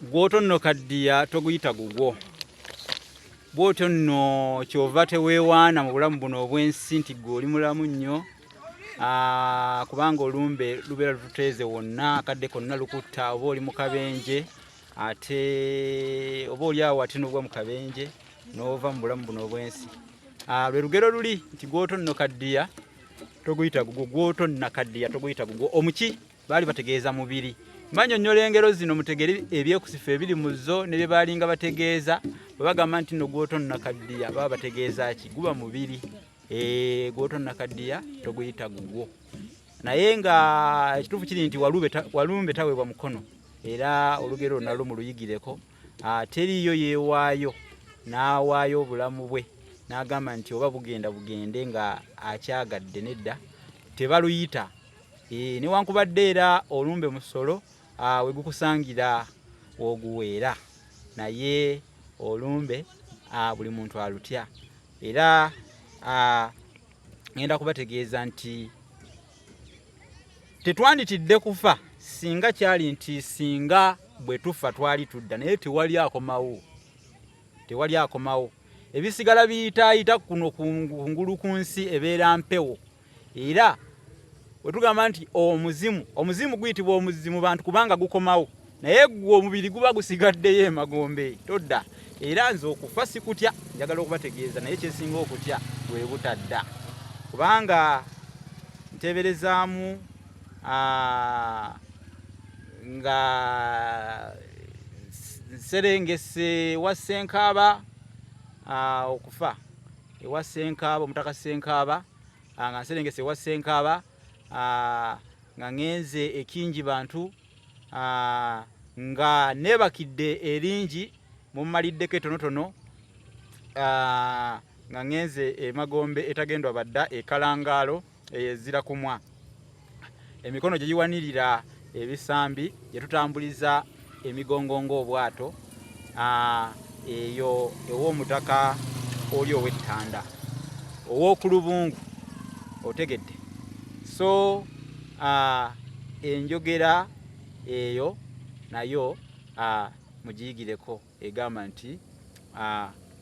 gwoto nno kaddiya toguyita gugwo bwotyo nno kyova teweewaana mu bulamu buno obw'ensi nti gwe oli mulamu nnyo kubanga olumbe lubeera lututeeze wonna akadde konna lukutta oba oli mu kabenje ate oba oli awo ate n'obwa mu kabenje n'ova mu bulamu buno obw'ensi lwe lugero luli nti gwoto nno kaddiya toguyita gugwo gwoto nakaddiya toguyita gugwo omuki baali bategeeza mubiri manyonnyola engero zino mutegeri ebyekusifu ebiri mu zo ne bye baalinga bategeeza bwe bagamba nti no gwoto nakaddiya baba bategeeza ki guba mubiri gwoto nakaddiya toguyita gugwo naye nga ekituufu kiri nti walumbe taweebwa mukono era olugero nalwo muluyigireko teriyo yeewaayo n'awaayo obulamu bwe n'agamba nti oba bugende nga akyagadde nedda tebaluyita newankubadde era olumbe musolo we gukusangira oguweera naye olumbe buli muntu alutya era ngenda kubategeeza nti tetwanditidde kufa singa kyali nti singa bwe tufa twali tudda naye tewali akomawo ebisigala biyitaayita kuno kungulu ku nsi ebeera mpewo era wetugamba nti omuzimu guyitibwa omuzimu bantu kubanga gukomawo naye gwe omubiri guba gusigaddeyo emagombe todda era nze okufa sikutya njagala okubategeeza naye kyesinga okutya bwe butadda kubanga nteeberezaamu nga nserengese wa Ssenkaaba okufa ewa Ssenkaaba omutaka Ssenkaaba nga nserengese wa Ssenkaaba nga ngenze ekingi bantu nga nebakidde eringi mumaliddeko etonotono nga ngenze emagombe etagendwa badda ekalangaalo ezira kumwa emikono gye giwanirira ebisambi gye tutambuliza emigongo ng'obwato eyo ew'omutaka oli ow'ettanda ow'okulubungu otegedde so enjogera eyo nayo mugiyigireko egamba nti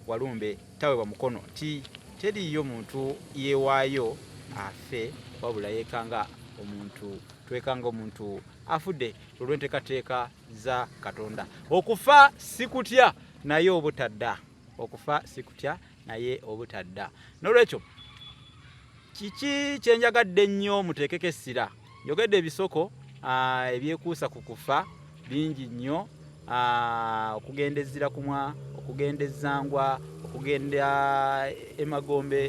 walumbe taweebwa mukono ti teriyo muntu yeewaayo afe wabula yekanga omuntu twekanga omuntu afudde olw'enteekateeka za Katonda okufa sikutya naye obutadda okufa sikutya naye obutadda n'olwekyo kiki kyenjagadde ennyo muteekeko essira njogedde ebisoko ebyekuusa ku kufa bingi nnyo okugenda ezira kumwa okugenda ezzangwa okugenda emagombe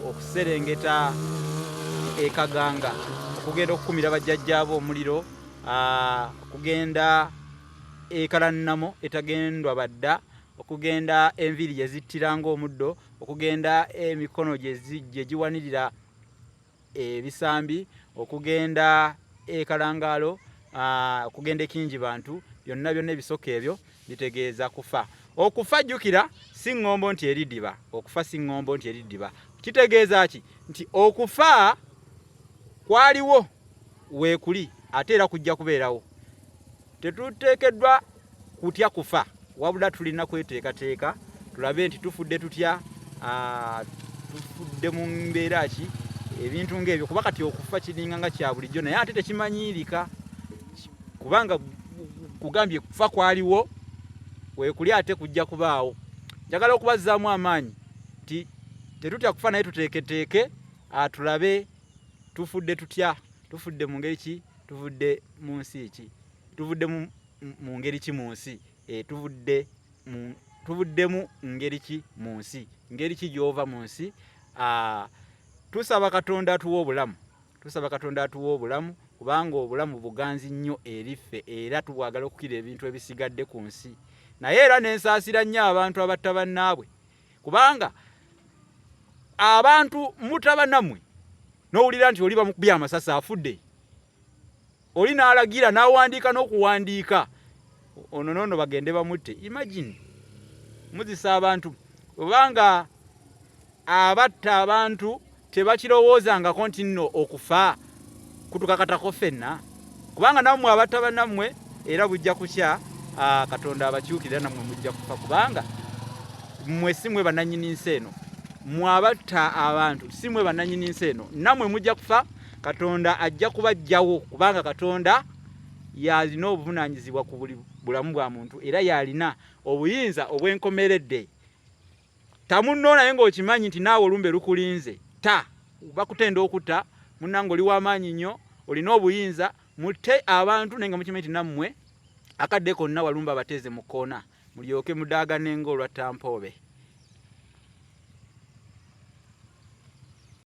okuserengeta ekaganga okugenda okukumira bajjajjaabo omuliro okugenda ekalannamo etagendwa badda okugenda enviri gye zittiranga omuddo okugenda emikono gye giwanirira ebisambi okugenda ekalangaalo okugenda ekingi bantu byonna ebisoko ebyo bitegeeza kufa okufa jjukira si ŋŋombo nti eriddiba okufa si ŋŋombo nti eriddiba kitegeeza ki nti okufa kwaliwo weekuli ate era kujja kubeerawo tetuteekeddwa kutya kufa wabula tulina kweteekateeka tulabe nti tufudde tutya tufudde mu mbeera ki ebintu ng'ebyo kuba kati okufa kiringa nga kya bulijjo naye ate tekimanyiirika kubanga kugambye kufa kwaliwo weekuli ate kujja kubaawo njagala okubazzaamu amaanyi nti tetutya kufa naye tuteeketeeke tulabe tufudde tutya tufudde mu ngeri ki tuvudde mu nsi ki tuvudde mu ngeri ki mu nsi tuvuddemu ngeri ki mu nsi ngeri ki gy'ova mu nsi tusaba Katonda atuwa obulamu kubanga obulamu buganzi nnyo eriffe era tubwagala okukira ebintu ebisigadde ku nsi naye era nensaasira nnyo abantu abatta bannaabwe kubanga abantu mutaba Nammwe n'owulira nti oli bamukubye amasasi afudde oli n'alagira n'awandiika n'okuwandiika ono noono bagende bamutte imagine muzisa abantu kubanga abatta abantu tebakirowoozangako nti nno okufa kutukakatako ffenna kubanga nammwe abatta bannammwe era bujja kukya Katonda abakyukirira nammwe mujja kufa kubanga mmwe si mmwe bannannyini nsi eno, mwabatta abantu si mmwe bannannyini nsi eno, nammwe mujja kufa. Katonda ajja kubajjawo kubanga Katonda yalina obuvunaanyizibwa ku buli bulamu bwa muntu era yalina obuyinza obwenkomeredde. Tamunno naye ng'okimanyi nti naawe olumbe lukulinze bakutenda okutta munnange oli w'amaanyi nnyo, olina obuyinza mutte abantu naye nga mukimanyi nti nammwe akadde konna walumbe abateeze mu kkoona mulyoke mudaagane ng'olwa Tampoobe.